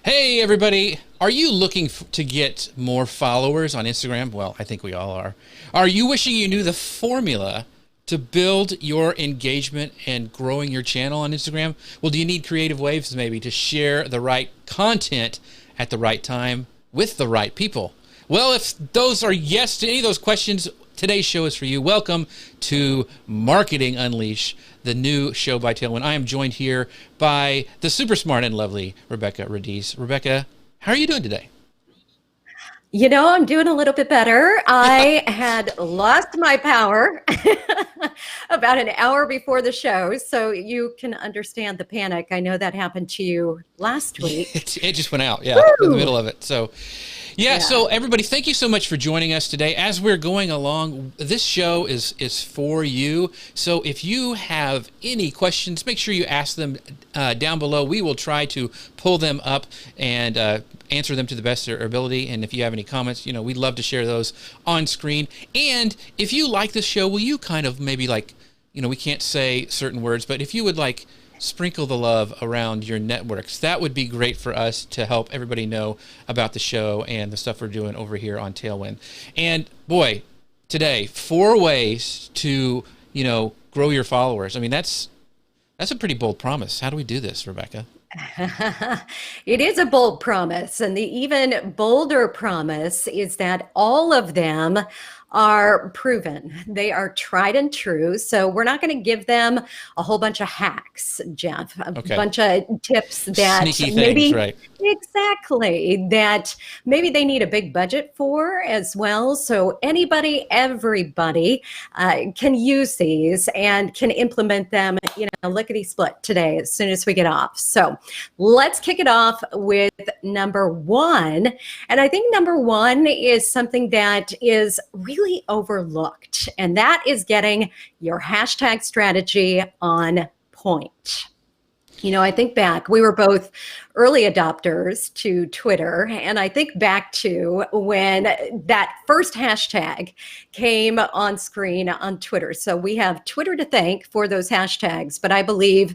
Hey, everybody. Are you looking to get more followers on Instagram? Well, I think we all are. Are you wishing you knew the formula to build your engagement and growing your channel on Instagram? Well, do you need creative ways maybe to share the right content at the right time with the right people? Well, if those are yes to any of those questions, today's show is for you. Welcome to Marketing Unleash, the new show by Tailwind. I am joined here by the super smart and lovely Rebecca Radice. Rebecca, how are you doing today? You know, I'm doing a little bit better. I had lost my power about an hour before the show, so you can understand the panic. I know that happened to you last week. It just went out, yeah, Woo! in the middle of it. So, yeah, so everybody, thank you so much for joining us today. As we're going along, this show is for you. So if you have any questions, make sure you ask them down below. We will try to pull them up and answer them to the best of our ability. And if you have any comments, you know, we'd love to share those on screen. And if you like this show, will you kind of maybe like, you know, we can't say certain words, but if you would like sprinkle the love around your networks, that would be great for us to help everybody know about the show and the stuff we're doing over here on Tailwind. And boy, today, 4 ways to, you know, grow your followers. I mean, that's a pretty bold promise. How do we do this, Rebecca? It is a bold promise, and the even bolder promise is that all of them are proven. They are tried and true. So we're not going to give them a whole bunch of hacks, Jeff, a bunch of tips that sneaky maybe things, right? Exactly, that maybe they need a big budget for as well. So anybody, everybody can use these and can implement them, you know, lickety split today as soon as we get off. So let's kick it off with number 1. And I think number 1 is something that is really overlooked, and that is getting your hashtag strategy on point. You know, I think back, we were both early adopters to Twitter, and I think back to when that first hashtag came on screen on Twitter. So we have Twitter to thank for those hashtags, but I believe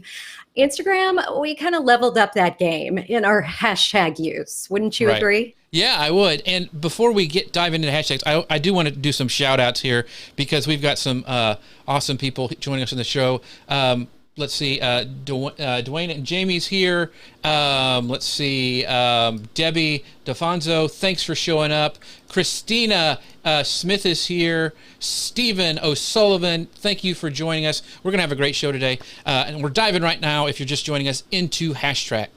Instagram, we kind of leveled up that game in our hashtag use. Wouldn't you agree? Yeah, I would. And before we dive into the hashtags, I do want to do some shout outs here because we've got some awesome people joining us on the show. Let's see, Dwayne and Jamie's here. Let's see, Debbie DeFonso, thanks for showing up. Christina Smith is here. Stephen O'Sullivan, thank you for joining us. We're going to have a great show today. And we're diving right now, if you're just joining us, into hashtags.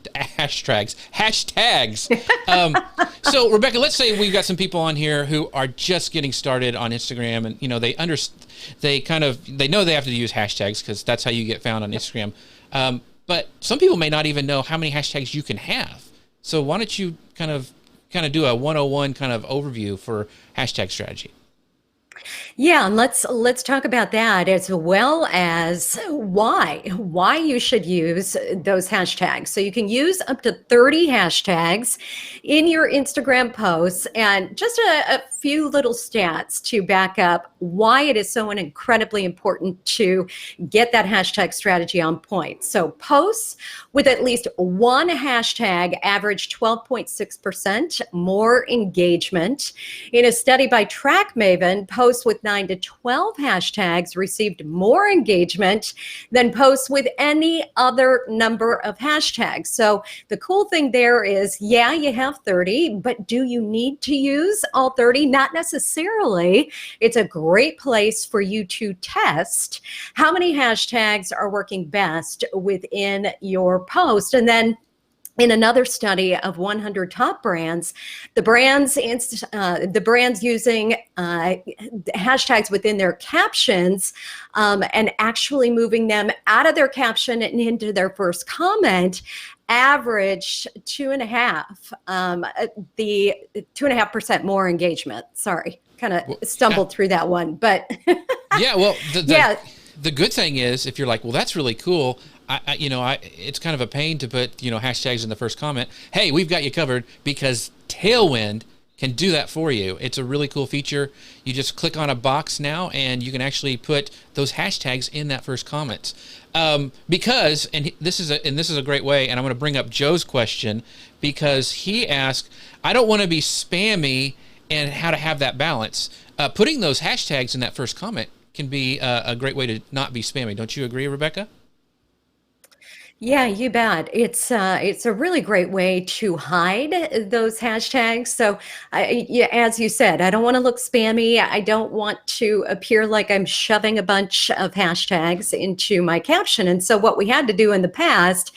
So, Rebecca, let's say we've got some people on here who are just getting started on Instagram, and, you know, they know they have to use hashtags because that's how you get found on Instagram. But some people may not even know how many hashtags you can have. So why don't you kind of do a 101 kind of overview for hashtag strategy? Yeah, and let's talk about that as well as why you should use those hashtags. So you can use up to 30 hashtags in your Instagram posts, and just a few little stats to back up why it is so incredibly important to get that hashtag strategy on point. So posts with at least one hashtag average 12.6% more engagement. In a study by TrackMaven, posts with 9 to 12 hashtags received more engagement than posts with any other number of hashtags. So the cool thing there is, yeah, you have 30, but do you need to use all 30? Not necessarily. It's a great place for you to test how many hashtags are working best within your post. And then in another study of 100 top brands, the brands using hashtags within their captions and actually moving them out of their caption and into their first comment averaged 2.5% more engagement. Sorry, kind of stumbled through that one, but yeah. Well, the good thing is, if you're like, well, that's really cool. It's kind of a pain to put, hashtags in the first comment. Hey, we've got you covered because Tailwind can do that for you. It's a really cool feature. You just click on a box now, and you can actually put those hashtags in that first comment. Because, and this is a great way, and I'm going to bring up Joe's question, because he asked, I don't want to be spammy, and how to have that balance. Putting those hashtags in that first comment can be a great way to not be spammy. Don't you agree, Rebecca? Yeah, you bet. It's a really great way to hide those hashtags. So, yeah, as you said, I don't want to look spammy. I don't want to appear like I'm shoving a bunch of hashtags into my caption. And so, what we had to do in the past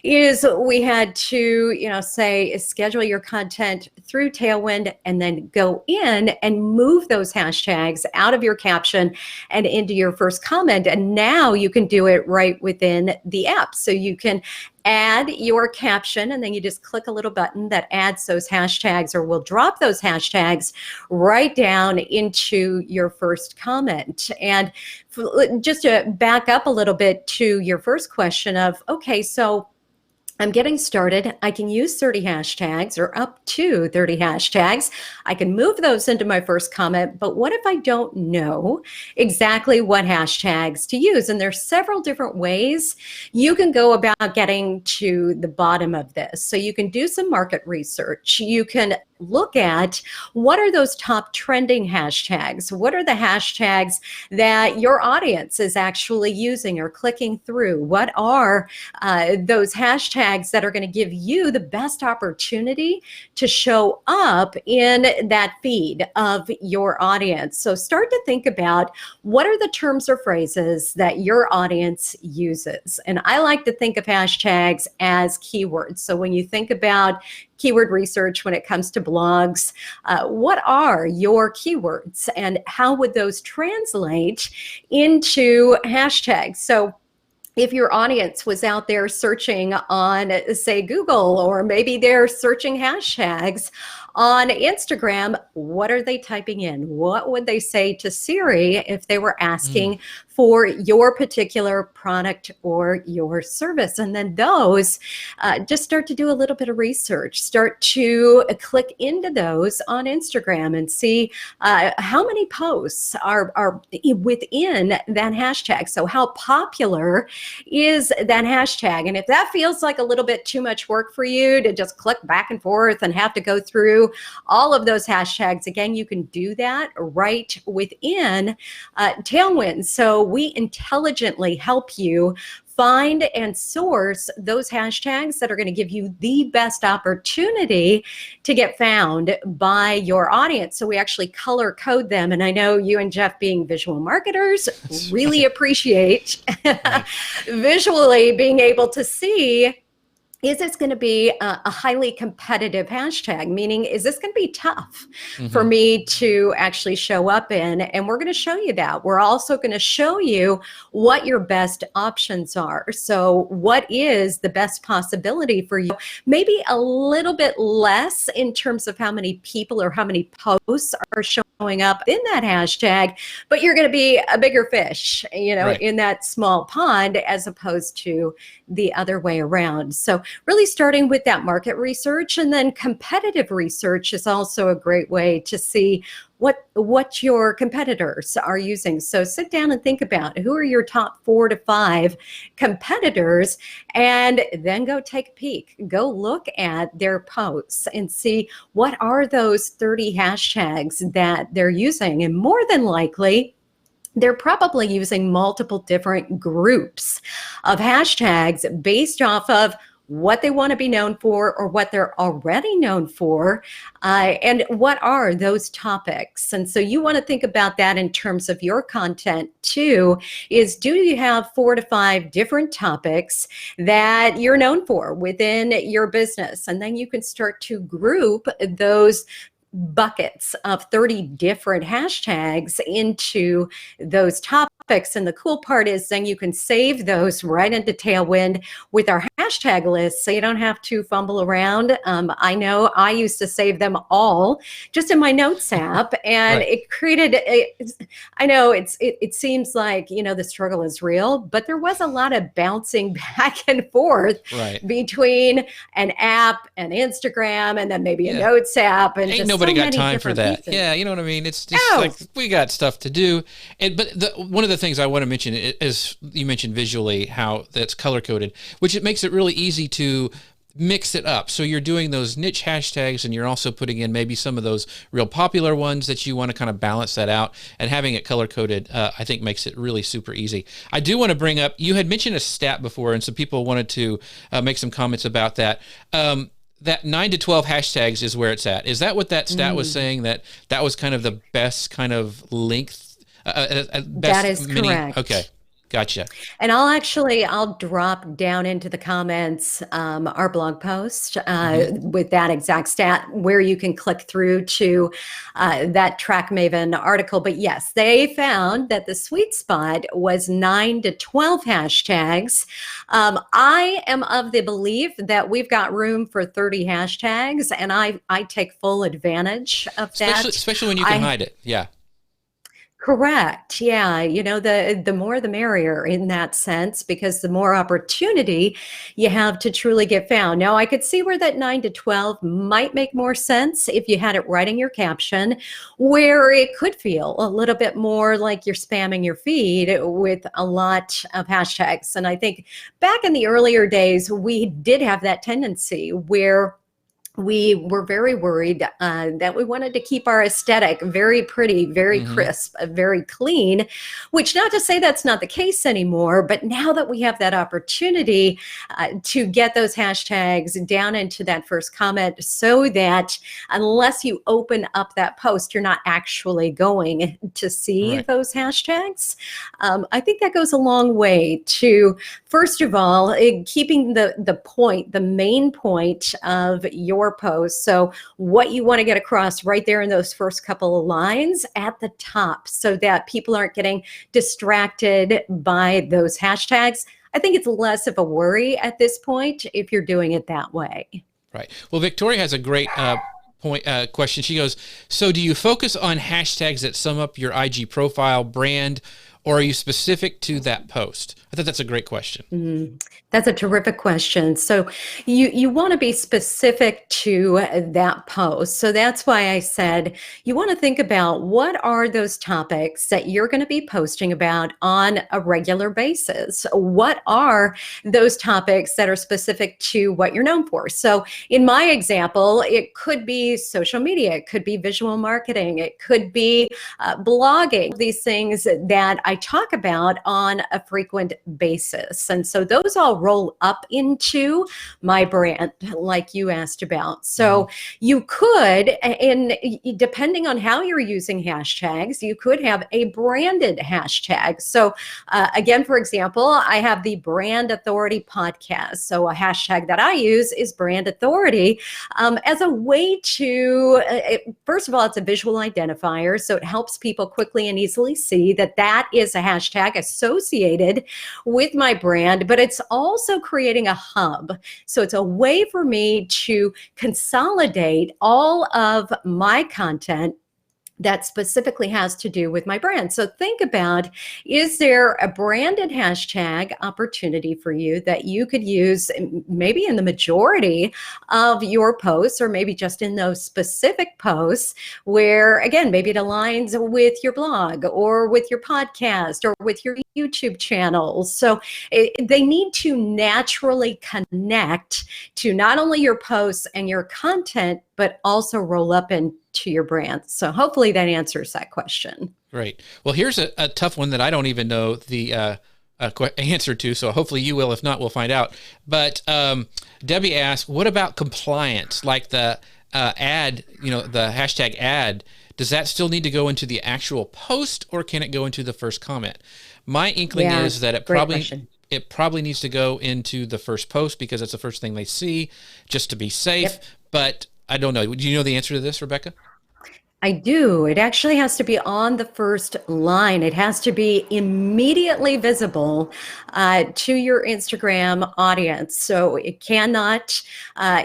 is we had to, say schedule your content through Tailwind, and then go in and move those hashtags out of your caption and into your first comment. And now you can do it right within the app. So you can add your caption, and then you just click a little button that adds those hashtags, or will drop those hashtags right down into your first comment. And just to back up a little bit to your first question of, okay, so I'm getting started. I can use 30 hashtags, or up to 30 hashtags. I can move those into my first comment, but what if I don't know exactly what hashtags to use? And there's several different ways you can go about getting to the bottom of this. So you can do some market research. You can look at what are those top trending hashtags? What are the hashtags that your audience is actually using or clicking through? What are those hashtags that are going to give you the best opportunity to show up in that feed of your audience? So start to think about, what are the terms or phrases that your audience uses? And I like to think of hashtags as keywords. So when you think about keyword research when it comes to blogs, what are your keywords, and how would those translate into hashtags? So if your audience was out there searching on, say, Google, or maybe they're searching hashtags on Instagram, what are they typing in? What would they say to Siri if they were asking for your particular product or your service? And then those, just start to do a little bit of research. Start to click into those on Instagram and see how many posts are within that hashtag. So how popular is that hashtag? And if that feels like a little bit too much work for you to just click back and forth and have to go through all of those hashtags, again, you can do that right within Tailwind. So we intelligently help you find and source those hashtags that are going to give you the best opportunity to get found by your audience. So we actually color code them. And I know you and Jeff, being visual marketers, really appreciate visually being able to see, is this going to be a highly competitive hashtag? Meaning, is this going to be tough for me to actually show up in? And we're going to show you that. We're also going to show you what your best options are. So what is the best possibility for you? Maybe a little bit less in terms of how many people or how many posts are showing up in that hashtag, but you're going to be a bigger fish, right, in that small pond, as opposed to the other way around. So really starting with that market research, and then competitive research is also a great way to see what your competitors are using. So sit down and think about, who are your top 4 to 5 competitors, and then go take a peek. Go look at their posts and see what are those 30 hashtags that they're using. And more than likely, they're probably using multiple different groups of hashtags based off of what they want to be known for, or what they're already known for, and what are those topics. And so you want to think about that in terms of your content too, is, do you have 4 to 5 different topics that you're known for within your business? And then you can start to group those buckets of 30 different hashtags into those topics. topics. And the cool part is then you can save those right into Tailwind with our hashtag list, so you don't have to fumble around. I know I used to save them all just in my notes app, and it created I know it seems like, the struggle is real, but there was a lot of bouncing back and forth between an app and Instagram and then maybe a notes app, and ain't just nobody so got time for that. pieces. Yeah, you know what I mean? It's just like we got stuff to do. But one of the things I want to mention is you mentioned visually how that's color coded, which it makes it really easy to mix it up. So you're doing those niche hashtags and you're also putting in maybe some of those real popular ones that you want to kind of balance that out, and having it color coded, I think makes it really super easy. I do want to bring up, you had mentioned a stat before, and some people wanted to make some comments about that. That 9 to 12 hashtags is where it's at. Is that what that stat was saying, that was kind of the best kind of length? Best that is correct. Okay. Gotcha. And I'll drop down into the comments our blog post with that exact stat, where you can click through to that TrackMaven article. But yes, they found that the sweet spot was 9 to 12 hashtags. I am of the belief that we've got room for 30 hashtags, and I take full advantage of that. Especially when you can hide it. Yeah. Correct. Yeah. The more the merrier in that sense, because the more opportunity you have to truly get found. Now, I could see where that 9 to 12 might make more sense if you had it right in your caption, where it could feel a little bit more like you're spamming your feed with a lot of hashtags. And I think back in the earlier days, we did have that tendency where we were very worried that we wanted to keep our aesthetic very pretty, very crisp, very clean, which, not to say that's not the case anymore, but now that we have that opportunity to get those hashtags down into that first comment, so that unless you open up that post, you're not actually going to see those hashtags. I think that goes a long way to, first of all, keeping the main point of your post. So what you want to get across right there in those first couple of lines at the top, so that people aren't getting distracted by those hashtags. I think it's less of a worry at this point if you're doing it that way. Right. Well, Victoria has a great question. She goes, so do you focus on hashtags that sum up your IG profile, brand, or are you specific to that post? I thought that's a great question. That's a terrific question. So you want to be specific to that post. So that's why I said you want to think about what are those topics that you're going to be posting about on a regular basis. What are those topics that are specific to what you're known for? So in my example, it could be social media, it could be visual marketing, it could be blogging, these things that I talk about on a frequent basis. And so those all roll up into my brand, like you asked about. So you could, and depending on how you're using hashtags, you could have a branded hashtag. So again, for example, I have the Brand Authority podcast. So a hashtag that I use is Brand Authority as a way to, first of all, it's a visual identifier. So it helps people quickly and easily see that that is a hashtag associated with my brand, but it's also creating a hub. So it's a way for me to consolidate all of my content that specifically has to do with my brand. So think about, is there a branded hashtag opportunity for you that you could use maybe in the majority of your posts, or maybe just in those specific posts where, again, maybe it aligns with your blog or with your podcast or with your YouTube channel. So they need to naturally connect to not only your posts and your content, but also roll up into your brand. So hopefully that answers that question. Great. Well, here's a tough one that I don't even know the answer to, so hopefully you will. If not, we'll find out. But Debbie asked, what about compliance? Like the ad, the hashtag ad, does that still need to go into the actual post, or can it go into the first comment? My inkling is that it probably needs to go into the first post, because it's the first thing they see, just to be safe. But I don't know. Do you know the answer to this, Rebecca? I do. It actually has to be on the first line. It has to be immediately visible to your Instagram audience. So it cannot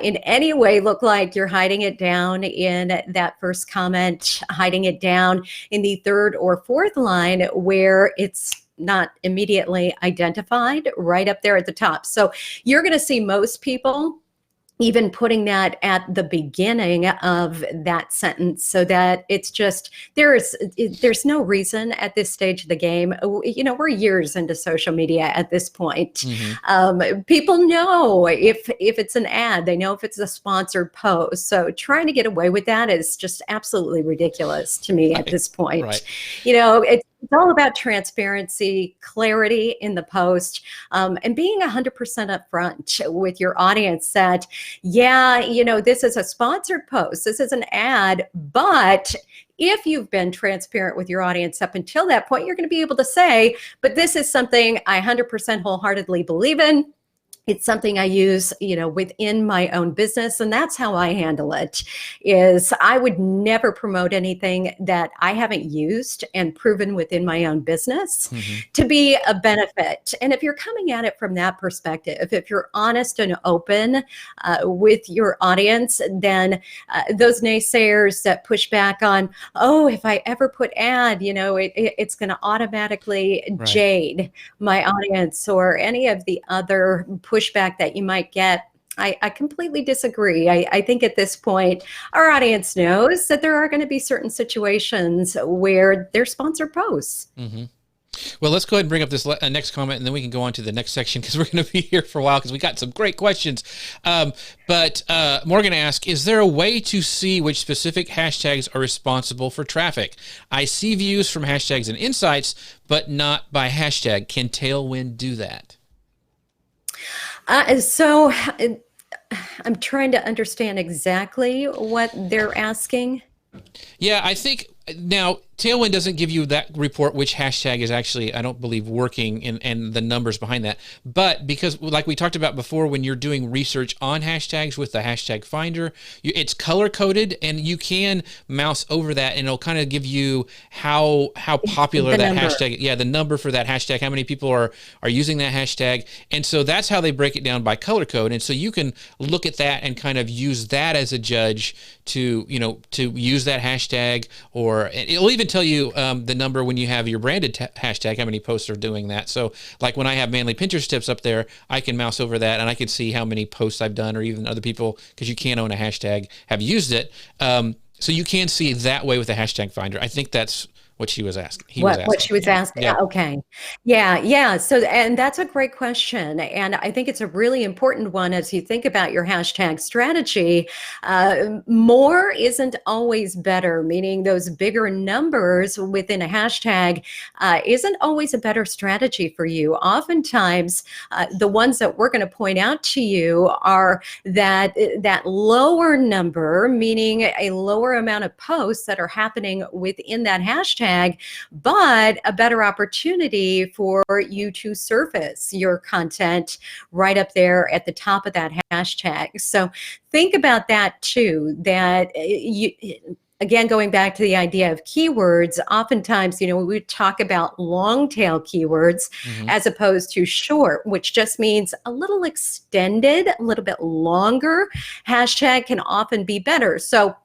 in any way look like you're hiding it down in that first comment, hiding it down in the third or fourth line where it's not immediately identified right up there at the top. So you're going to see most people even putting that at the beginning of that sentence so that it's just there's no reason at this stage of the game. We're years into social media at this point. People know if it's an ad, they know if it's a sponsored post. So trying to get away with that is just absolutely ridiculous to me at this point. Right. It's all about transparency, clarity in the post, and being 100% upfront with your audience that, this is a sponsored post, this is an ad, but if you've been transparent with your audience up until that point, you're going to be able to say, but this is something I 100% wholeheartedly believe in. It's something I use, within my own business. And that's how I handle it is I would never promote anything that I haven't used and proven within my own business to be a benefit. And if you're coming at it from that perspective, if you're honest and open with your audience, then those naysayers that push back on, if I ever put ad, it's going to automatically jade my audience or any of the other pushback that you might get. I completely disagree. I think at this point, our audience knows that there are going to be certain situations where they're sponsored posts. Well, let's go ahead and bring up this next comment, and then we can go on to the next section because we're going to be here for a while because we got some great questions. But Morgan asked, is there a way to see which specific hashtags are responsible for traffic? I see views from hashtags and insights, but not by hashtag. Can Tailwind do that? So I'm trying to understand exactly what they're asking. Yeah, I think now Tailwind doesn't give you that report which hashtag is actually, I don't believe, working and the numbers behind that. But because, like we talked about before, when you're doing research on hashtags with the hashtag finder, it's color coded and you can mouse over that and it'll kind of give you how popular that hashtag, the number for that hashtag, how many people are using that hashtag. And so that's how they break it down by color code. And so you can look at that and kind of use that as a judge to use that hashtag, or it'll even tell you the number when you have your branded hashtag, how many posts are doing that. So like when I have Manly Pinterest Tips up there, I can mouse over that and I can see how many posts I've done, or even other people, because you can own a hashtag, have used it. So you can see that way with the hashtag finder. I think that's what she was asking. What she was asking. Yeah. Okay. Yeah. So, and that's a great question. And I think it's a really important one as you think about your hashtag strategy. More isn't always better, meaning those bigger numbers within a hashtag isn't always a better strategy for you. Oftentimes, the ones that we're going to point out to you are that lower number, meaning a lower amount of posts that are happening within that hashtag, but a better opportunity for you to surface your content right up there at the top of that hashtag. So think about that too, that again, going back to the idea of keywords, oftentimes, we talk about long tail keywords as opposed to short, which just means a little extended, a little bit longer hashtag can often be better. So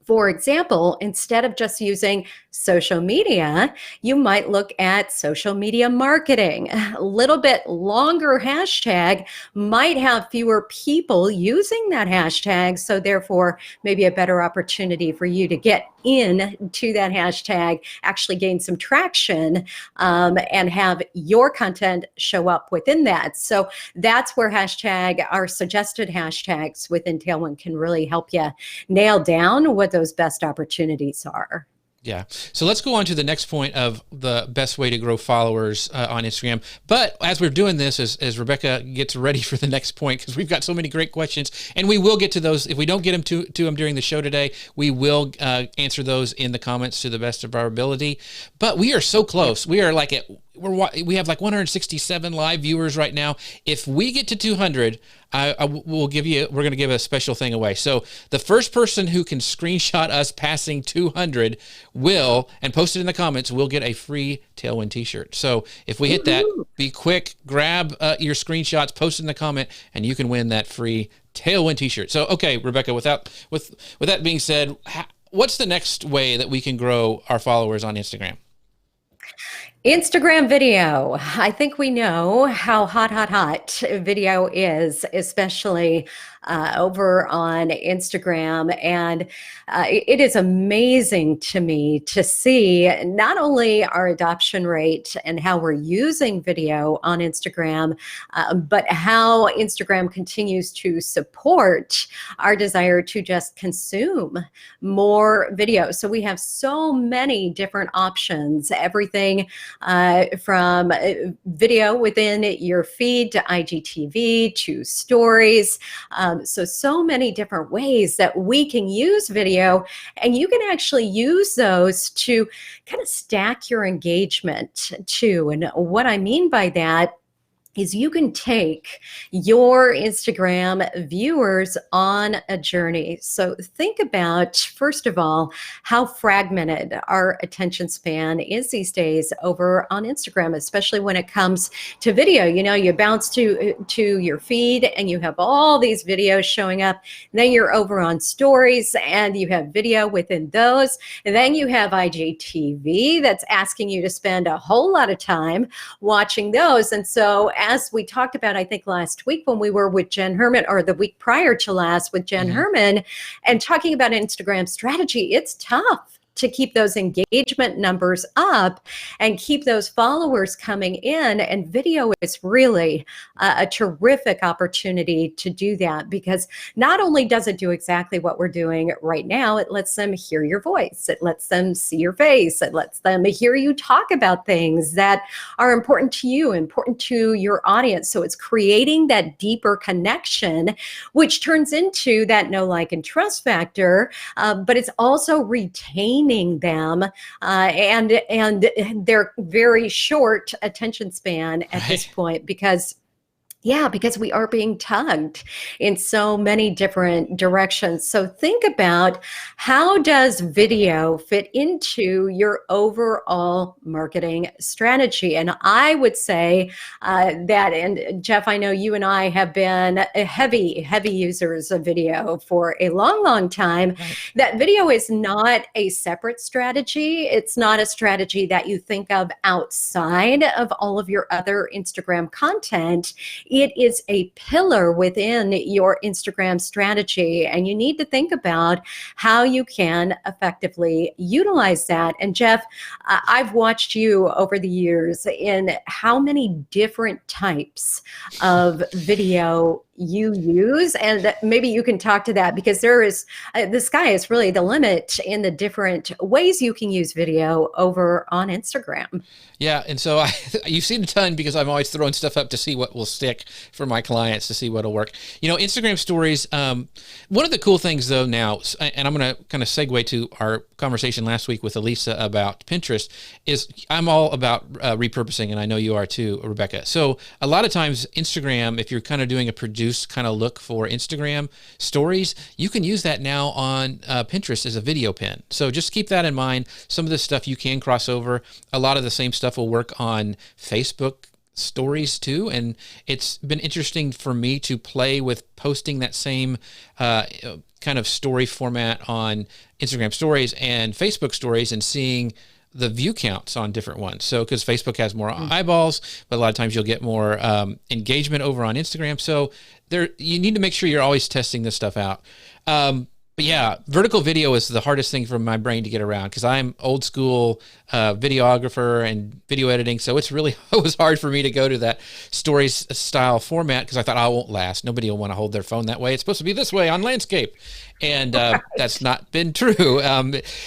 for example, instead of just using social media, you might look at social media marketing. A little bit longer hashtag might have fewer people using that hashtag. So therefore, maybe a better opportunity for you to get into that hashtag, actually gain some traction, and have your content show up within that. So that's where our suggested hashtags within Tailwind can really help you nail down what those best opportunities are. Yeah. So let's go on to the next point of the best way to grow followers on Instagram. But as we're doing this, as Rebecca gets ready for the next point, because we've got so many great questions, and we will get to those. If we don't get them to them during the show today, we will answer those in the comments to the best of our ability. But we are so close. We are like at we have like 167 live viewers right now. If we get to 200, we're going to give a special thing away. So the first person who can screenshot us passing 200 and post it in the comments, will get a free Tailwind t-shirt. So if we hit that, be quick, grab your screenshots, post it in the comment, and you can win that free Tailwind t-shirt. So, okay, Rebecca, with that being said, what's the next way that we can grow our followers on Instagram? Instagram video. I think we know how hot video is, especially over on Instagram. And it is amazing to me to see not only our adoption rate and how we're using video on Instagram, but how Instagram continues to support our desire to just consume more video. So we have so many different options, everything from video within your feed to IGTV to stories. So many different ways that we can use video, and you can actually use those to kind of stack your engagement too. And what I mean by that is you can take your Instagram viewers on a journey. So think about, first of all, how fragmented our attention span is these days over on Instagram, especially when it comes to video. You know, you bounce to your feed and you have all these videos showing up. Then you're over on stories and you have video within those. And then you have IGTV that's asking you to spend a whole lot of time watching those. And so as we talked about, I think last week when we were with Jen Herman, or the week prior to last with Jen Herman, and talking about Instagram strategy, it's tough to keep those engagement numbers up and keep those followers coming in. And video is really a terrific opportunity to do that, because not only does it do exactly what we're doing right now, it lets them hear your voice, it lets them see your face, it lets them hear you talk about things that are important to you, important to your audience. So it's creating that deeper connection, which turns into that know, like, and trust factor, but it's also retaining them and their very short attention span at this point, because we are being tugged in so many different directions. So think about, how does video fit into your overall marketing strategy? And I would say that, and Jeff, I know you and I have been heavy users of video for a long time, that video is not a separate strategy. It's not a strategy that you think of outside of all of your other Instagram content. It is a pillar within your Instagram strategy, and you need to think about how you can effectively utilize that. And Jeff, I've watched you over the years in how many different types of video you use, and maybe you can talk to that, because there is the sky is really the limit in the different ways you can use video over on Instagram. Yeah, and so you've seen a ton, because I'm always throwing stuff up to see what will stick for my clients, to see what'll work. You know, Instagram stories. One of the cool things though now, and I'm going to kind of segue to our conversation last week with Elisa about Pinterest, is I'm all about repurposing, and I know you are too, Rebecca. So a lot of times Instagram, if you're kind of doing a produced kind of look for Instagram stories, you can use that now on Pinterest as a video pin. So just keep that in mind. Some of this stuff you can cross over. A lot of the same stuff will work on Facebook stories too, and it's been interesting for me to play with posting that same kind of story format on Instagram stories and Facebook stories, and seeing the view counts on different ones. So, because Facebook has more eyeballs, but a lot of times you'll get more engagement over on Instagram. So you need to make sure you're always testing this stuff out. But yeah, vertical video is the hardest thing for my brain to get around, because I'm old school videographer and video editing. So it was hard for me to go to that stories style format, because I thought, I won't last. Nobody will want to hold their phone that way. It's supposed to be this way on landscape. and that's not been true.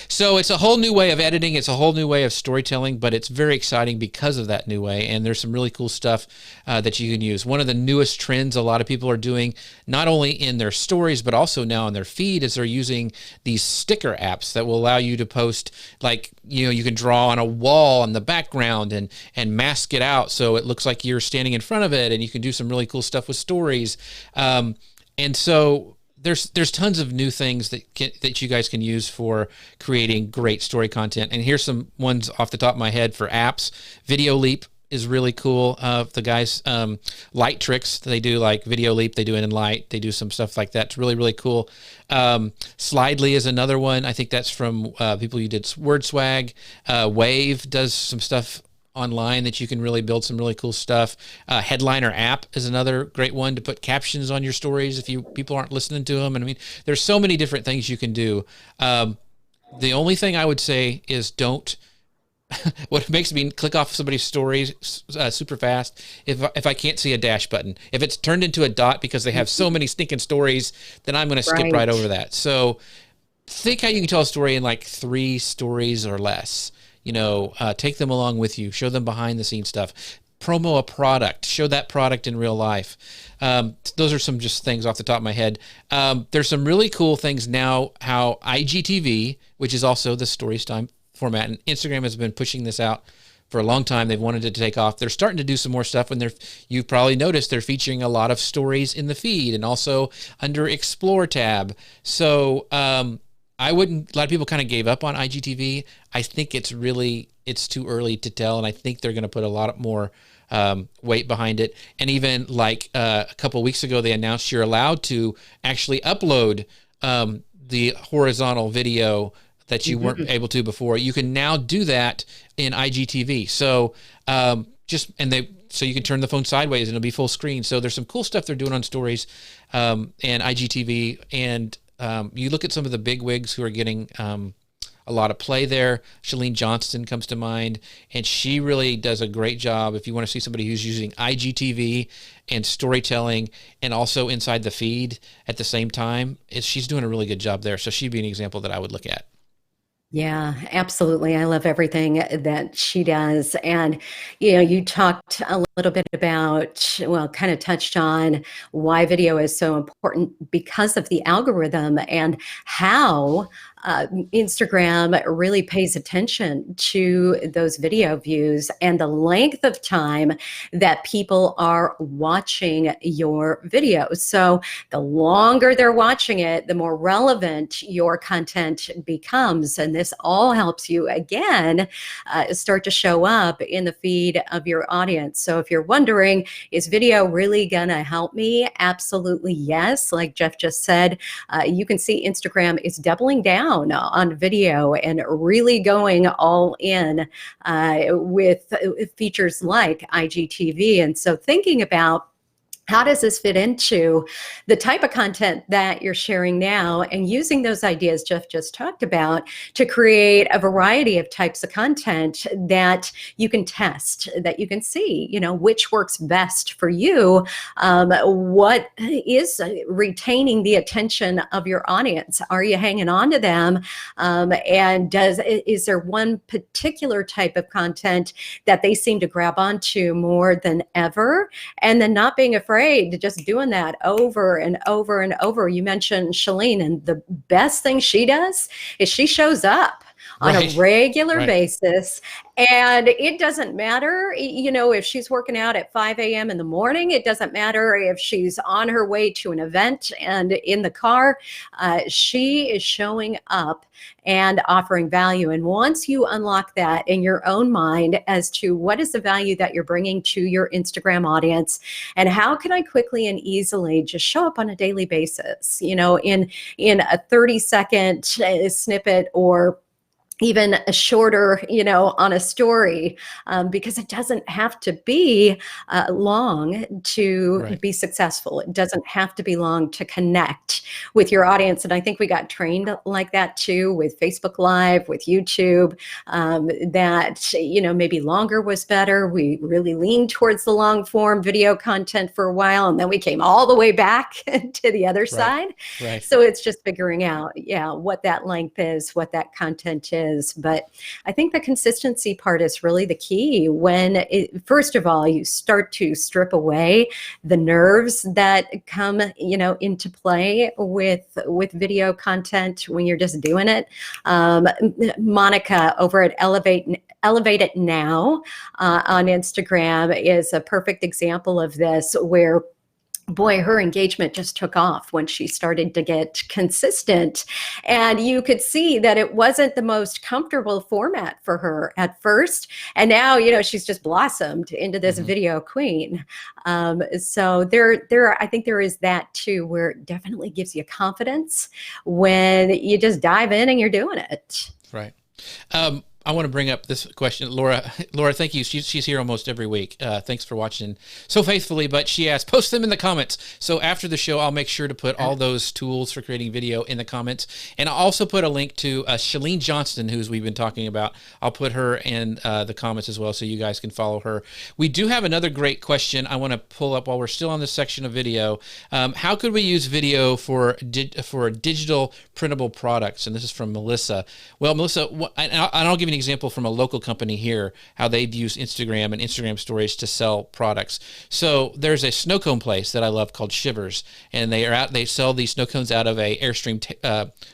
So it's a whole new way of editing. It's a whole new way of storytelling, but it's very exciting because of that new way. And there's some really cool stuff that you can use. One of the newest trends a lot of people are doing, not only in their stories, but also now in their feed, is they're using these sticker apps that will allow you to post, like, you can draw on a wall in the background and mask it out so it looks like you're standing in front of it, and you can do some really cool stuff with stories. And so there's tons of new things that you guys can use for creating great story content. And here's some ones off the top of my head for apps. Video Leap is really cool. The guys, Light Tricks, they do like Video Leap. They do it in Light. They do some stuff like that. It's really, really cool. Slidely is another one. I think that's from people who did Word Swag. Wave does some stuff online that you can really build some really cool stuff. Headliner app is another great one to put captions on your stories if people aren't listening to them. And I mean, there's so many different things you can do. The only thing I would say is don't. What makes me click off somebody's stories super fast if I can't see a dash button. If it's turned into a dot because they have so many stinking stories, then I'm going to skip right over that. So think how you can tell a story in like 3 stories or less. Take them along with you, show them behind the scenes stuff, promo a product, show that product in real life. Those are some just things off the top of my head. There's some really cool things now, how IGTV, which is also the Stories Time format, and Instagram has been pushing this out for a long time. They've wanted it to take off. They're starting to do some more stuff, and you've probably noticed they're featuring a lot of stories in the feed and also under Explore tab. So, a lot of people kind of gave up on IGTV. I think it's too early to tell, and I think they're going to put a lot more weight behind it. And even like a couple of weeks ago, they announced you're allowed to actually upload the horizontal video that you weren't able to before. You can now do that in IGTV. So so you can turn the phone sideways and it'll be full screen. So there's some cool stuff they're doing on stories and IGTV. And you look at some of the big wigs who are getting a lot of play there. Chalene Johnston comes to mind, and she really does a great job. If you want to see somebody who's using IGTV and storytelling and also inside the feed at the same time, she's doing a really good job there. So she'd be an example that I would look at. Yeah, absolutely. I love everything that she does. And, you talked a little bit about, kind of touched on why video is so important because of the algorithm and how Instagram really pays attention to those video views and the length of time that people are watching your videos. So the longer they're watching it, the more relevant your content becomes. And this all helps you, again, start to show up in the feed of your audience. So if you're wondering, is video really going to help me? Absolutely, yes. Like Jeff just said, you can see Instagram is doubling down on video and really going all in with features like IGTV. And so thinking about how does this fit into the type of content that you're sharing now and using those ideas Jeff just talked about to create a variety of types of content that you can test, that you can see, which works best for you, what is retaining the attention of your audience? Are you hanging on to them? And is there one particular type of content that they seem to grab onto more than ever? And then not being afraid to just doing that over and over and over. You mentioned Chalene, and the best thing she does is she shows up on a regular basis. And it doesn't matter, if she's working out at 5 a.m. in the morning. It doesn't matter if she's on her way to an event and in the car. She is showing up and offering value. And once you unlock that in your own mind as to what is the value that you're bringing to your Instagram audience, and how can I quickly and easily just show up on a daily basis, in a 30-second snippet or even a shorter, on a story, because it doesn't have to be long to Right. be successful. It doesn't have to be long to connect with your audience. And I think we got trained like that too with Facebook Live, with YouTube, that, maybe longer was better. We really leaned towards the long form video content for a while, and then we came all the way back to the other Right. side. Right. So it's just figuring out, what that length is, what that content is. But I think the consistency part is really the key when, first of all, you start to strip away the nerves that come, into play with video content when you're just doing it. Monica over at Elevate It Now on Instagram is a perfect example of this, where boy, her engagement just took off when she started to get consistent. And you could see that it wasn't the most comfortable format for her at first. And now, she's just blossomed into this video queen. So I think there is that too, where it definitely gives you confidence when you just dive in and you're doing it. Right. I want to bring up this question, Laura. Laura, thank you. She's here almost every week. Thanks for watching so faithfully. But she asked, post them in the comments. So after the show, I'll make sure to put all those tools for creating video in the comments, and I'll also put a link to Chalene Johnston, who's we've been talking about. I'll put her in the comments as well, so you guys can follow her. We do have another great question I want to pull up while we're still on this section of video. How could we use video for digital printable products? And this is from Melissa. Well, Melissa, and I'll give you an example from a local company here, how they've used Instagram and Instagram stories to sell products. So there's a snow cone place that I love called Shivers, and they sell these snow cones out of a Airstream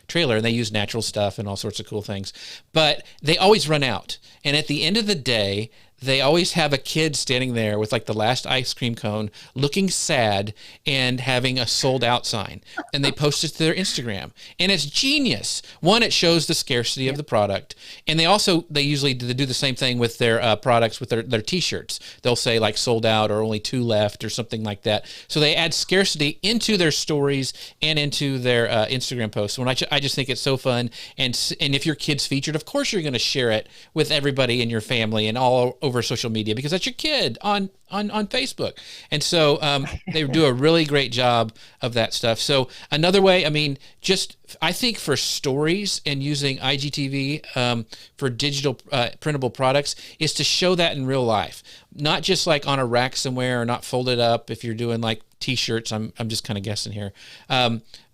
trailer, and they use natural stuff and all sorts of cool things. But they always run out. And at the end of the day, they always have a kid standing there with like the last ice cream cone, looking sad and having a sold out sign. And they post it to their Instagram. And it's genius. One, it shows the scarcity of the product. And they usually do the same thing with their products, with their t-shirts. They'll say like sold out or only 2 left or something like that. So they add scarcity into their stories and into their Instagram posts. When I just think it's so fun. And if your kid's featured, of course you're going to share it with everybody in your family and all over social media, because that's your kid on Facebook. And so they do a really great job of that stuff. So another way, I think for stories and using IGTV for digital printable products is to show that in real life, not just like on a rack somewhere or not folded up. If you're doing like t-shirts, I'm just kind of guessing here.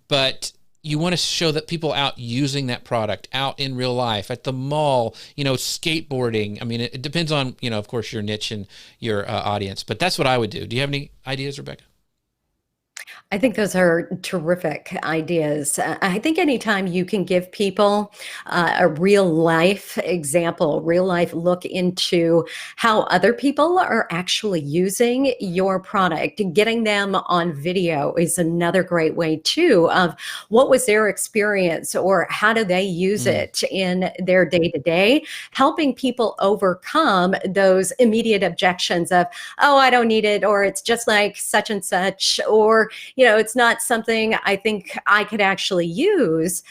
But you want to show that people out using that product out in real life at the mall, skateboarding. I mean, it depends on, of course, your niche and your audience, but that's what I would do. Do you have any ideas, Rebecca? I think those are terrific ideas. I think anytime you can give people a real life example, real life look into how other people are actually using your product, getting them on video is another great way too, of what was their experience or how do they use it in their day to day, helping people overcome those immediate objections of, oh, I don't need it, or it's just like such and such, or it's not something I think I could actually use.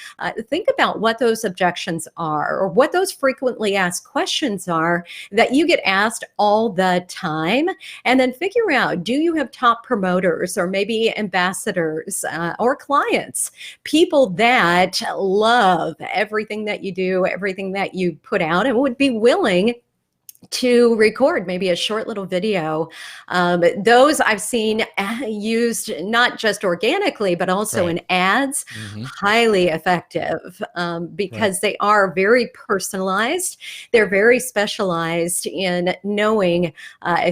Think about what those objections are, or what those frequently asked questions are that you get asked all the time, and then figure out, do you have top promoters or maybe ambassadors or clients, people that love everything that you do, everything that you put out, and would be willing to record maybe a short little video. Those I've seen used not just organically, but also in ads, highly effective because they are very personalized. They're very specialized in knowing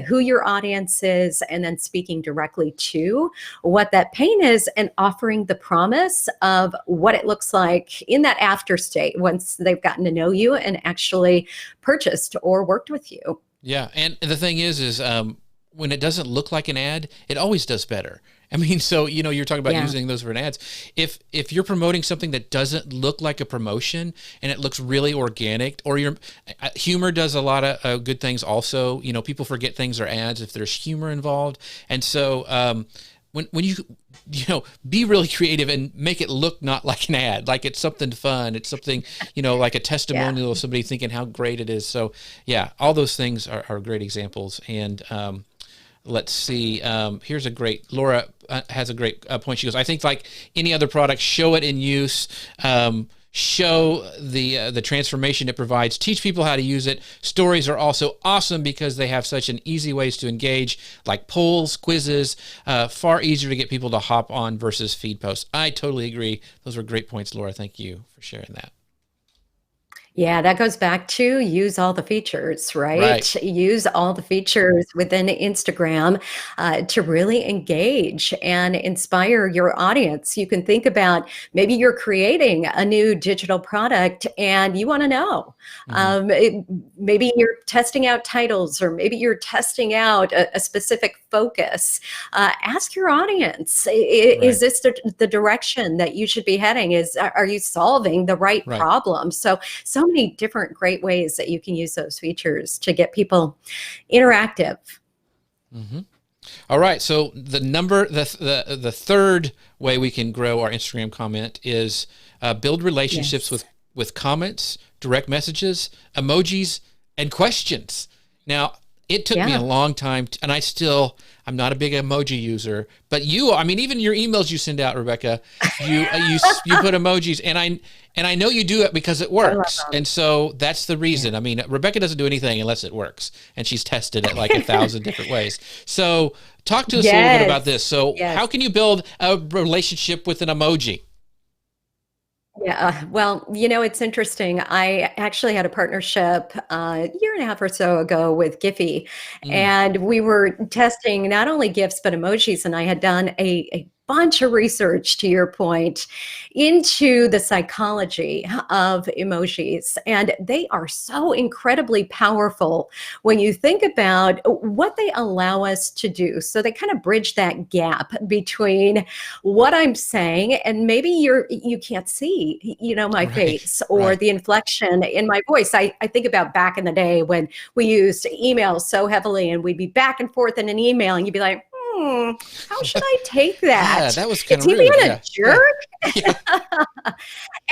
who your audience is and then speaking directly to what that pain is and offering the promise of what it looks like in that after state once they've gotten to know you and actually purchased or worked with you. Yeah. And the thing is when it doesn't look like an ad, it always does better. I mean, so, you're talking about using those for an ads. If you're promoting something that doesn't look like a promotion and it looks really organic, or your humor does a lot of good things also, people forget things are ads if there's humor involved. And so, when you be really creative and make it look not like an ad, like it's something fun. It's something, like a testimonial of somebody thinking how great it is. So yeah, all those things are great examples. And let's see, here's a great, Laura has a great point. She goes, I think like any other product, show it in use, show the transformation it provides, teach people how to use it. Stories are also awesome because they have such an easy ways to engage, like polls, quizzes, far easier to get people to hop on versus feed posts. I totally agree. Those were great points, Laura. Thank you for sharing that. Yeah, that goes back to use all the features, right? Right. Use all the features within Instagram to really engage and inspire your audience. You can think about maybe you're creating a new digital product and you want to know. Maybe you're testing out titles, or maybe you're testing out a specific focus. Ask your audience, is this the direction that you should be heading? Are you solving the right problem? So many different great ways that you can use those features to get people interactive. All right. So the third way we can grow our Instagram comment is build relationships with comments, direct messages, emojis, and questions. Now, it took me a long time, and I'm not a big emoji user, but even your emails you send out, Rebecca, you put emojis, and I know you do it because it works. And so that's the reason. I mean, Rebecca doesn't do anything unless it works, and she's tested it like 1,000 different ways. So talk to us a little bit about this. So how can you build a relationship with an emoji? Yeah, well, it's interesting. I actually had a partnership a year and a half or so ago with Giphy, and we were testing not only GIFs, but emojis. And I had done a bunch of research, to your point, into the psychology of emojis. And they are so incredibly powerful when you think about what they allow us to do. So they kind of bridge that gap between what I'm saying and maybe you can't see, my face or the inflection in my voice. I think about back in the day when we used email so heavily, and we'd be back and forth in an email, and you'd be like, how should I take that? Yeah, that was kind of rude. Is he being a jerk? Yeah.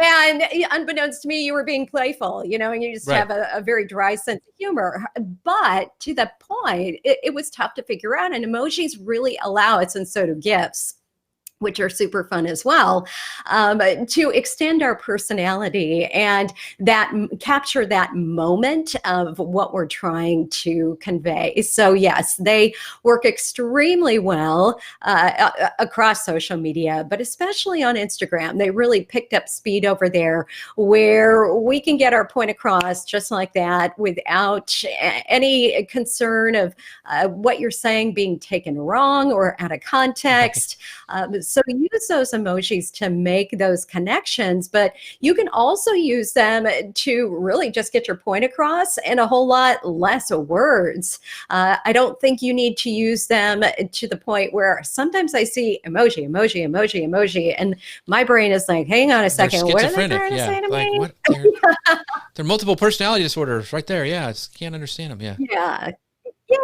And unbeknownst to me, you were being playful, and you just have a very dry sense of humor. But to that point, it was tough to figure out. And emojis really allow us, and so do GIFs, which are super fun as well, to extend our personality and capture that moment of what we're trying to convey. So yes, they work extremely well across social media, but especially on Instagram. They really picked up speed over there, where we can get our point across just like that without any concern of what you're saying being taken wrong or out of context. So use those emojis to make those connections, but you can also use them to really just get your point across in a whole lot less words. I don't think you need to use them to the point where sometimes I see emoji, emoji, emoji, emoji, and my brain is like, hang on a second, what are they trying to say to me? They're multiple personality disorders right there. Yeah, I can't understand them.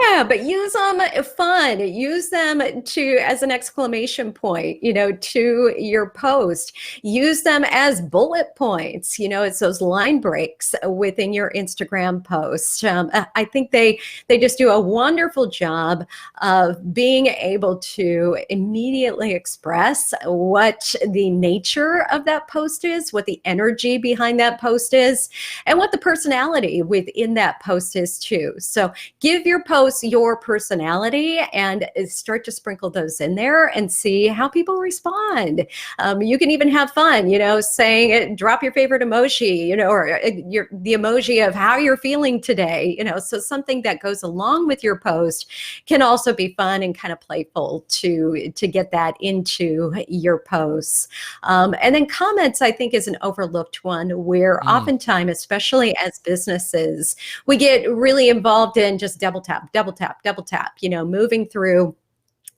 Yeah, but use them fun. Use them as an exclamation point, to your post. Use them as bullet points. It's those line breaks within your Instagram post. I think they just do a wonderful job of being able to immediately express what the nature of that post is, what the energy behind that post is, and what the personality within that post is too. So give your post your personality and start to sprinkle those in there and see how people respond. You can even have fun, saying drop your favorite emoji, or the emoji of how you're feeling today, so something that goes along with your post can also be fun and kind of playful to get that into your posts. And then comments, I think, is an overlooked one where oftentimes, especially as businesses, we get really involved in just double tap, moving through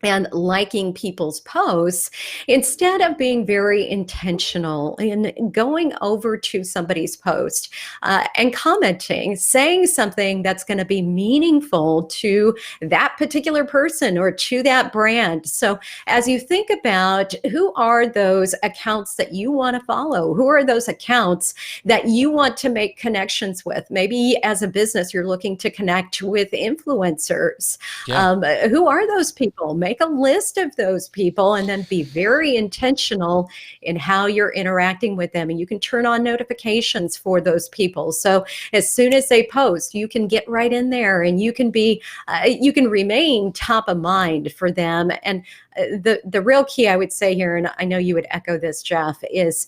and liking people's posts instead of being very intentional in going over to somebody's post and commenting, saying something that's going to be meaningful to that particular person or to that brand. So, as you think about who are those accounts that you want to follow, who are those accounts that you want to make connections with, maybe as a business, you're looking to connect with influencers. Yeah. Who are those people? Make a list of those people and then be very intentional in how you're interacting with them. And you can turn on notifications for those people. So as soon as they post, you can get right in there and you can remain top of mind for them. And the real key, I would say here, and I know you would echo this, Jeff, is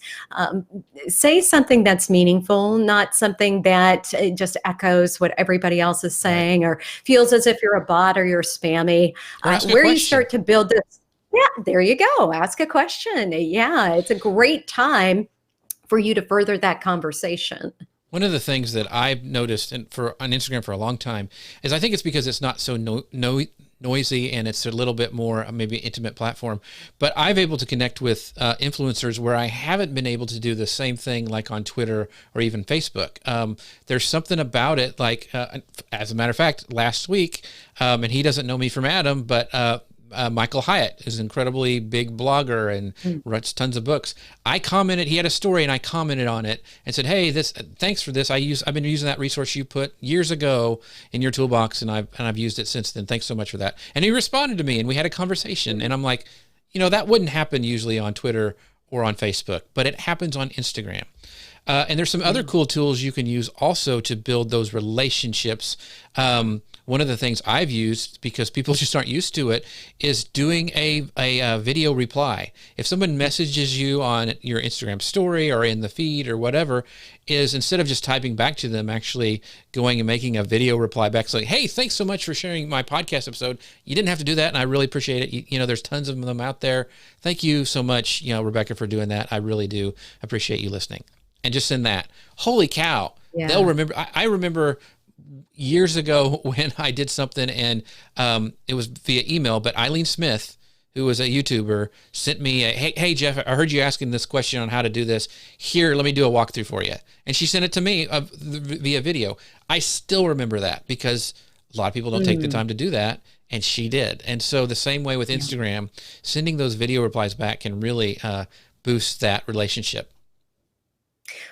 say something that's meaningful, not something that just echoes what everybody else is saying or feels as if you're a bot or you're spammy. Where you start to build this, yeah, there you go. Ask a question. Yeah, it's a great time for you to further that conversation. One of the things that I've noticed on Instagram for a long time is I think it's because it's not so noisy and it's a little bit more maybe intimate platform, but I've able to connect with influencers where I haven't been able to do the same thing like on Twitter or even Facebook. There's something about it, like as a matter of fact, last week, and he doesn't know me from Adam, but Michael Hyatt is an incredibly big blogger and writes tons of books. I commented, he had a story and I commented on it and said, hey, thanks for this. I've been using that resource you put years ago in your toolbox and I've used it since then. Thanks so much for that. And he responded to me and we had a conversation and I'm like, that wouldn't happen usually on Twitter or on Facebook, but it happens on Instagram. And there's some other cool tools you can use also to build those relationships. One of the things I've used, because people just aren't used to it, is doing a video reply. If someone messages you on your Instagram story or in the feed or whatever, is instead of just typing back to them, actually going and making a video reply back saying, hey, thanks so much for sharing my podcast episode. You didn't have to do that, and I really appreciate it. There's tons of them out there. Thank you so much, Rebecca, for doing that. I really do appreciate you listening. And just send that. Holy cow. Yeah. They'll remember. I remember years ago when I did something and it was via email, but Eileen Smith, who was a YouTuber, sent me hey, Jeff, I heard you asking this question on how to do this. Here, let me do a walkthrough for you. And she sent it to me via video. I still remember that because a lot of people don't take the time to do that. And she did. And so the same way with Instagram, sending those video replies back can really boost that relationship.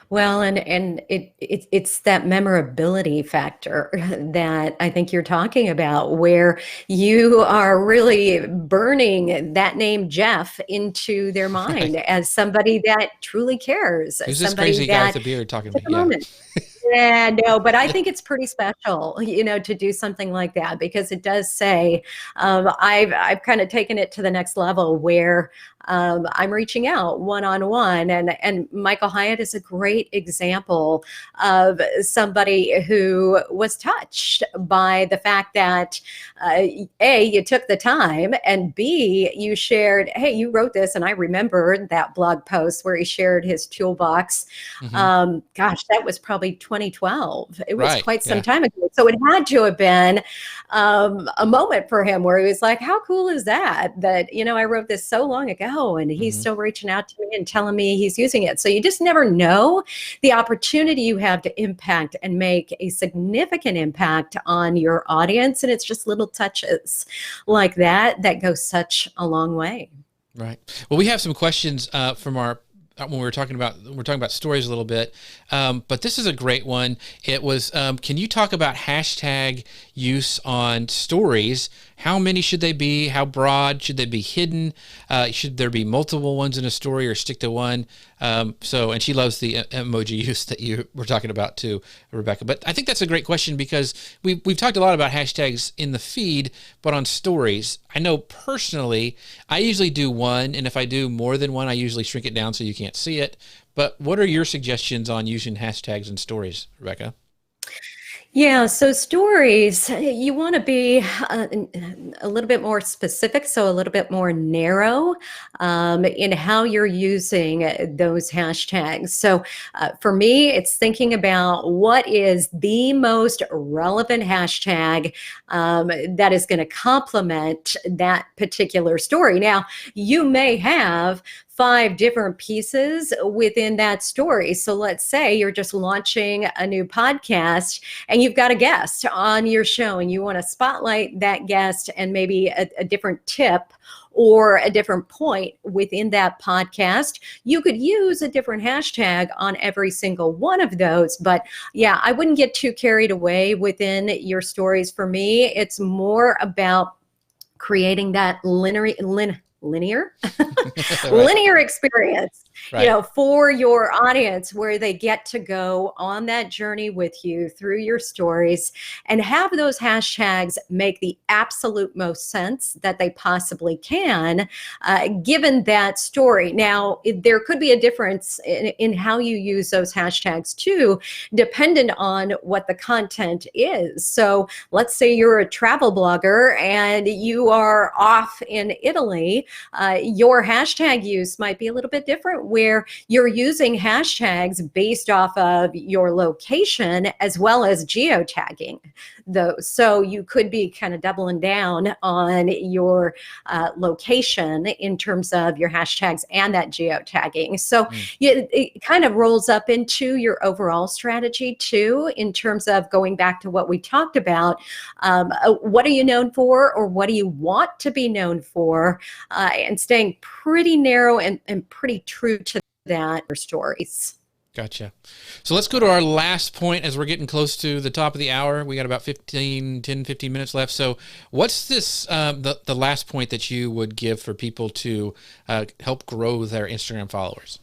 Well, and it's that memorability factor that I think you're talking about, where you are really burning that name Jeff into their mind as somebody that truly cares. Who's this crazy guy with the beard talking to me? Yeah, no, but I think it's pretty special, to do something like that, because it does say, I've kind of taken it to the next level where I'm reaching out one-on-one, and Michael Hyatt is a great example of somebody who was touched by the fact that A, you took the time, and B, you shared, hey, you wrote this, and I remember that blog post where he shared his toolbox. Gosh, that was probably 2012. It was quite some time ago. So it had to have been a moment for him where he was like, how cool is that, I wrote this so long ago and he's still reaching out to me and telling me he's using it. So you just never know the opportunity you have to impact and make a significant impact on your audience. And it's just little touches like that go such a long way. Right. Well, we have some questions from our when we're talking about stories a little bit, but this is a great one. It was, can you talk about hashtag use on stories? How many should they be? How broad should they be? Hidden? Should there be multiple ones in a story or stick to one? And she loves the emoji use that you were talking about too, Rebecca. But I think that's a great question because we've talked a lot about hashtags in the feed, but on stories, I know personally, I usually do one. And if I do more than one, I usually shrink it down so you can't see it. But what are your suggestions on using hashtags in stories, Rebecca? Yeah, so stories, you want to be a little bit more specific, so a little bit more narrow in how you're using those hashtags. So for me, it's thinking about what is the most relevant hashtag that is going to complement that particular story. Now, you may have 5 different pieces within that story. So let's say you're just launching a new podcast and you've got a guest on your show and you want to spotlight that guest and maybe a different tip or a different point within that podcast, you could use a different hashtag on every single one of those. But yeah, I wouldn't get too carried away within your stories. For me, it's more about creating that linear Right. linear experience, Right. for your audience where they get to go on that journey with you through your stories and have those hashtags make the absolute most sense that they possibly can, given that story. Now, there could be a difference in how you use those hashtags too, dependent on what the content is. So let's say you're a travel blogger and you are off in Italy, your hashtag use might be a little bit different, where you're using hashtags based off of your location as well as geotagging those. So you could be kind of doubling down on your location in terms of your hashtags and that geotagging. So Mm. it kind of rolls up into your overall strategy too, in terms of going back to what we talked about. What are you known for, or what do you want to be known for? And staying pretty narrow and pretty true to that for stories. Gotcha. So let's go to our last point as we're getting close to the top of the hour. We got about 15 minutes left. So what's this, the last point that you would give for people to help grow their Instagram followers?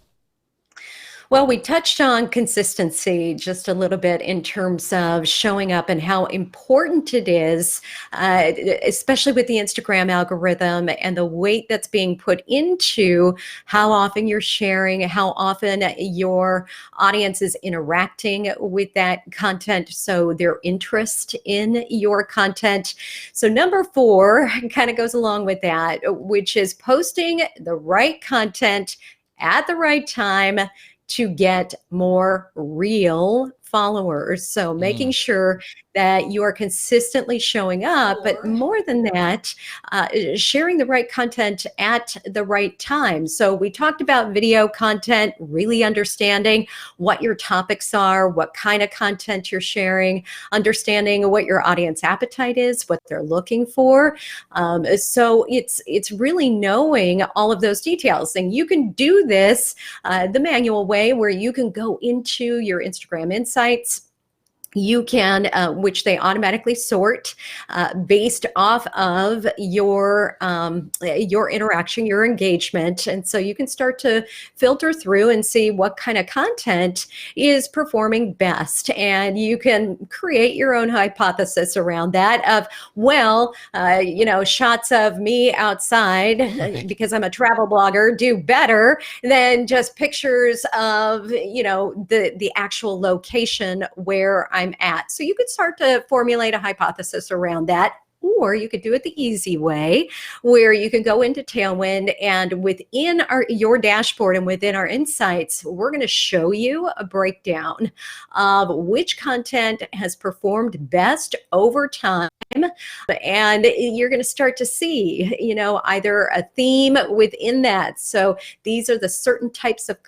Well, we touched on consistency just a little bit in terms of showing up and how important it is, especially with the Instagram algorithm and the weight that's being put into how often you're sharing, how often your audience is interacting with that content. So their interest in your content. So number 4 kind of goes along with that, which is posting the right content at the right time to get more real followers. So making Mm. sure that you are consistently showing up, but more than that, sharing the right content at the right time. So we talked about video content, really understanding what your topics are, what kind of content you're sharing, understanding what your audience appetite is, what they're looking for. So it's really knowing all of those details. And you can do this the manual way, where you can go into your Instagram insights. You can, which they automatically sort based off of your interaction, your engagement, and so you can start to filter through and see what kind of content is performing best, and you can create your own hypothesis around that. Of shots of me outside Right. because I'm a travel blogger do better than just pictures of the actual location where I'm at. So you could start to formulate a hypothesis around that. Or you could do it the easy way, where you can go into Tailwind, and within your dashboard and within our insights, we're going to show you a breakdown of which content has performed best over time. And you're going to start to see, either a theme within that. So these are the certain types of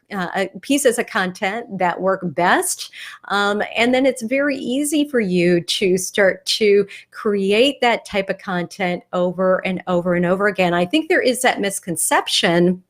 pieces of content that work best. And then it's very easy for you to start to create that type of content over and over and over again. I think there is that misconception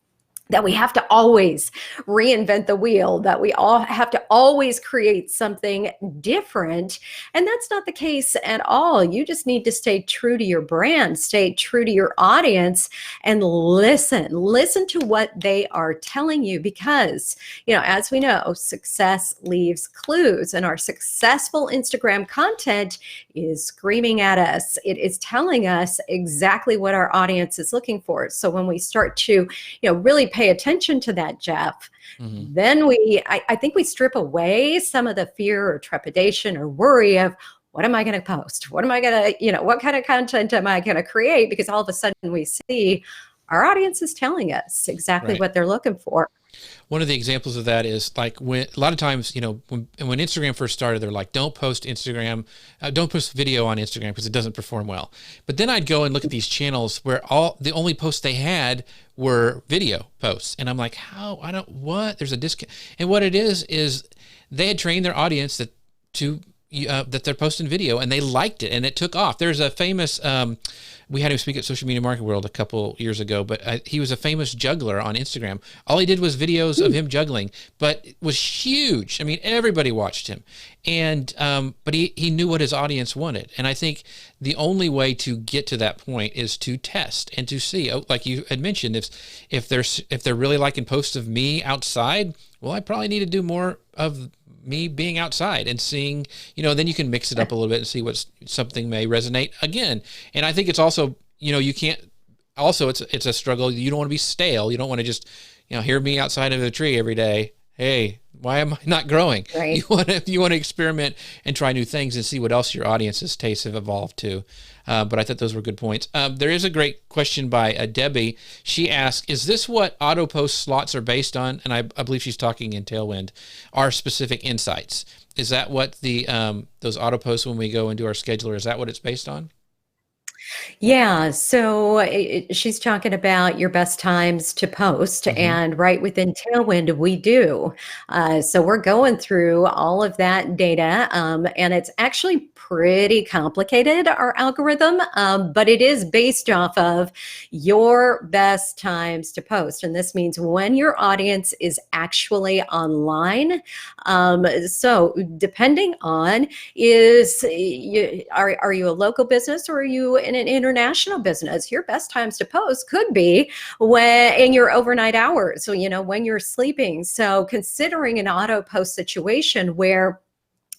that we have to always reinvent the wheel, that we all have to always create something different. And that's not the case at all. You just need to stay true to your brand, stay true to your audience, and listen to what they are telling you. Because, as we know, success leaves clues, and our successful Instagram content is screaming at us. It is telling us exactly what our audience is looking for. So when we start to, really pay attention to that, Jeff, Mm-hmm. then I think we strip away some of the fear or trepidation or worry of what am I going to post? What am I going to, what kind of content am I going to create? Because all of a sudden we see our audience is telling us exactly Right. what they're looking for. One of the examples of that is like when a lot of times, when Instagram first started, they're like, don't post video on Instagram because it doesn't perform well. But then I'd go and look at these channels where the only posts they had were video posts. And I'm like, there's a disconnect. And what it is they had trained their audience that they're posting video, and they liked it, and it took off. There's a famous, we had him speak at Social Media Marketing World a couple years ago, but he was a famous juggler on Instagram. All he did was videos of him juggling, but it was huge. I mean, everybody watched him, and but he knew what his audience wanted. And I think the only way to get to that point is to test and to see. Like you had mentioned, if they're really liking posts of me outside, well, I probably need to do more of me being outside and seeing, then you can mix it up a little bit and see what something may resonate again. And I think it's also, you can't, also it's a struggle. You don't want to be stale. You don't want to just, hear me outside of a tree every day. Hey, why am I not growing? Right. You want to experiment and try new things and see what else your audience's tastes have evolved to. But I thought those were good points. There is a great question by Debbie. She asked, is this what auto post slots are based on? And I believe she's talking in Tailwind, are specific insights. Is that what the those auto posts when we go into our scheduler, is that what it's based on? Yeah, so she's talking about your best times to post, and right within Tailwind, we do. So we're going through all of that data, and it's actually pretty complicated, our algorithm, but it is based off of your best times to post. And this means when your audience is actually online. So depending on are you a local business or are you in an international business? Your best times to post could be when in your overnight hours, so when you're sleeping. So considering an auto post situation where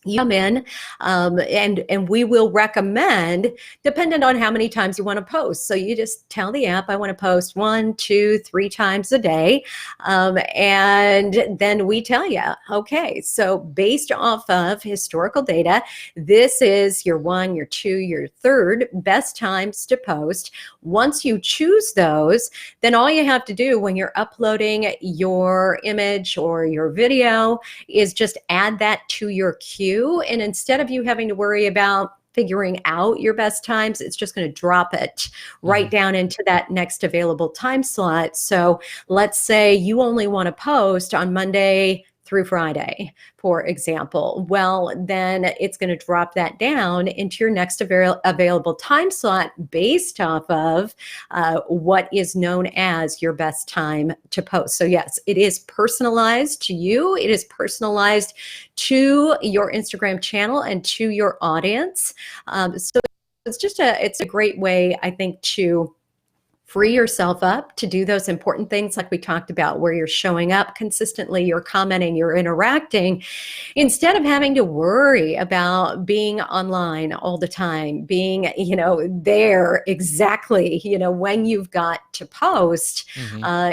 you come in, and we will recommend, dependent on how many times you want to post. So you just tell the app, I want to post 1, 2, 3 times a day. And then we tell you, okay, so based off of historical data, this is your 1, your 2, your 3rd best times to post. Once you choose those, then all you have to do when you're uploading your image or your video is just add that to your queue. And instead of you having to worry about figuring out your best times, it's just going to drop it right down into that next available time slot. So let's say you only want to post on Monday through Friday, for example. Well, then it's going to drop that down into your next available time slot based off of what is known as your best time to post. So yes, it is personalized to you. It is personalized to your Instagram channel and to your audience. So it's a great way, I think, to free yourself up to do those important things like we talked about, where you're showing up consistently, you're commenting, you're interacting, instead of having to worry about being online all the time, being, there exactly, when you've got to post,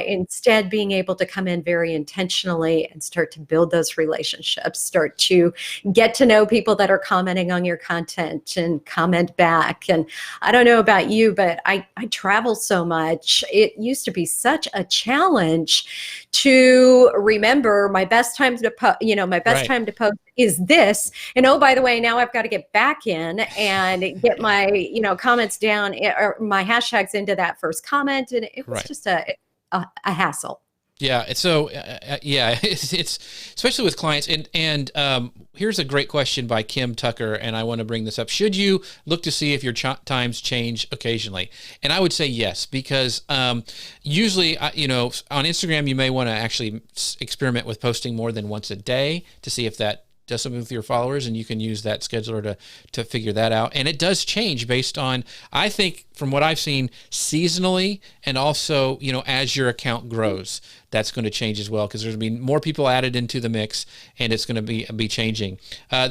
instead being able to come in very intentionally and start to build those relationships, start to get to know people that are commenting on your content and comment back. And I don't know about you, but I travel so much. It used to be such a challenge to remember my best time to time to post is this. And oh, by the way, now I've got to get back in and get my, comments down or my hashtags into that first comment. And it was just a hassle. Yeah. So, it's especially with clients. And here's a great question by Kim Tucker, and I want to bring this up. Should you look to see if your times change occasionally? And I would say yes, because usually, on Instagram, you may want to actually experiment with posting more than once a day to see if that does something with your followers, and you can use that scheduler to figure that out. And it does change based on, I think, from what I've seen, seasonally, and also, as your account grows, that's going to change as well, because there's going to be more people added into the mix, and it's going to be changing.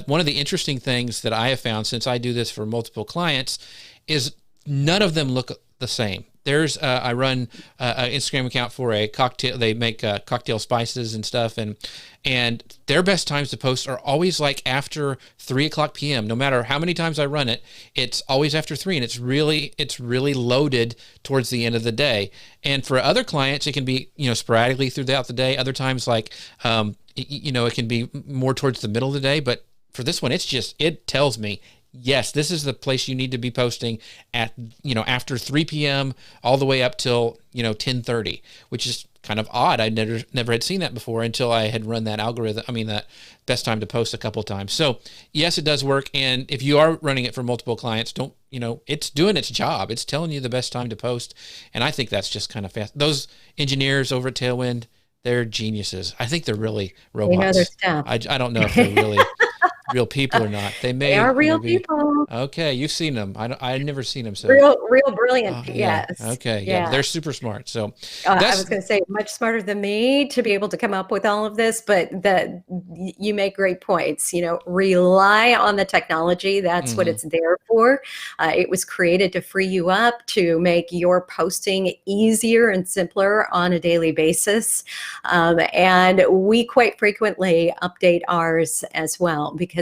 One of the interesting things that I have found, since I do this for multiple clients, is none of them look the same. There's I run an Instagram account for a cocktail. They make cocktail spices and stuff, and their best times to post are always like after 3:00 p.m. No matter how many times I run it, it's always after 3, and it's really loaded towards the end of the day. And for other clients, it can be sporadically throughout the day. Other times, like it can be more towards the middle of the day. But for this one, it tells me, yes, this is the place you need to be posting at, after 3 p.m. all the way up till, 10:30, which is kind of odd. I never had seen that before until I had run that algorithm. I mean, that best time to post a couple of times. So yes, it does work. And if you are running it for multiple clients, it's doing its job. It's telling you the best time to post. And I think that's just kind of fast. Those engineers over at Tailwind, they're geniuses. I think they're really robots. They know their stuff. I don't know if they're really real people or not. They are real people. Okay, you've seen them. I've never seen them. So real brilliant. Yes. Okay. Yeah. They're super smart. So I was going to say much smarter than me to be able to come up with all of this, but you make great points. Rely on the technology. That's what it's there for. It was created to free you up, to make your posting easier and simpler on a daily basis. And we quite frequently update ours as well, because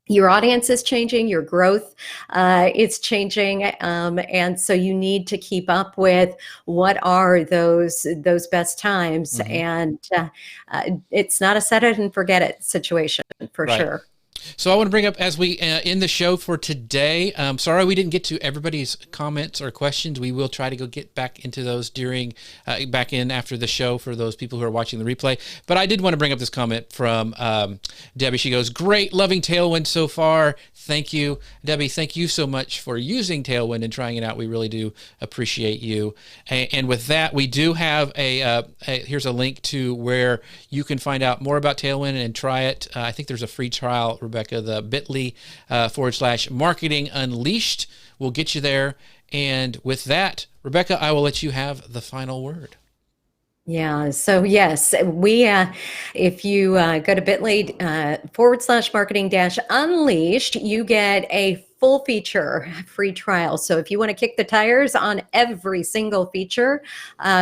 your audience is changing, your growth is changing, and so you need to keep up with what are those best times. And it's not a set it and forget it situation for sure. So I want to bring up, as we end the show for today, sorry we didn't get to everybody's comments or questions. We will try to go get back into those back in after the show for those people who are watching the replay. But I did want to bring up this comment from Debbie. She goes, great, loving Tailwind so far. Thank you. Debbie, thank you so much for using Tailwind and trying it out. We really do appreciate you. And with that, we do have here's a link to where you can find out more about Tailwind and try it. I think there's a free trial, Rebecca, the bit.ly/marketing unleashed will get you there. And with that, Rebecca, I will let you have the final word. Yeah. So yes, if you go to bit.ly/marketing-unleashed, you get a full feature free trial. So if you want to kick the tires on every single feature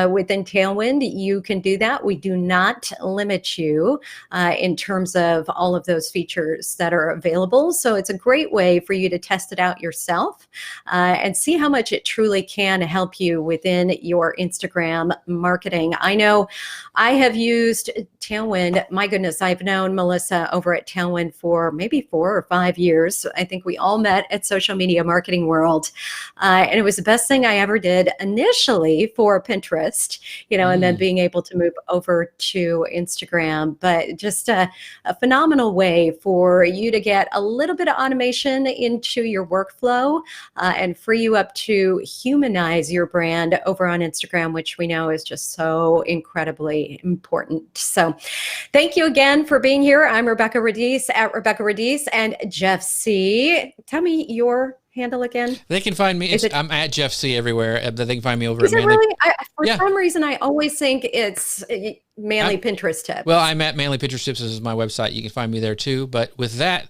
within Tailwind, you can do that. We do not limit you in terms of all of those features that are available. So it's a great way for you to test it out yourself and see how much it truly can help you within your Instagram marketing. I know I have used Tailwind. My goodness, I've known Melissa over at Tailwind for maybe 4 or 5 years. I think we all met at Social Media Marketing World. And it was the best thing I ever did initially for Pinterest, and then being able to move over to Instagram. But just a phenomenal way for you to get a little bit of automation into your workflow and free you up to humanize your brand over on Instagram, which we know is just so incredibly important. So thank you again for being here. I'm Rebecca Radice at Rebecca Radice, and Jeff C. Tell me your handle again. They can find me. I'm at Jeff C. everywhere. They can find me over at Manly. Really? For some reason, I always think it's Manly Pinterest Tips. Well, I'm at Manly Pinterest Tips. This is my website. You can find me there too. But with that,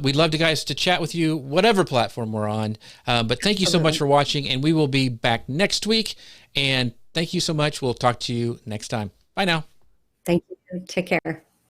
we'd love to chat with you, whatever platform we're on. But thank you so much for watching, and we will be back next week. And thank you so much. We'll talk to you next time. Bye now. Thank you. Take care.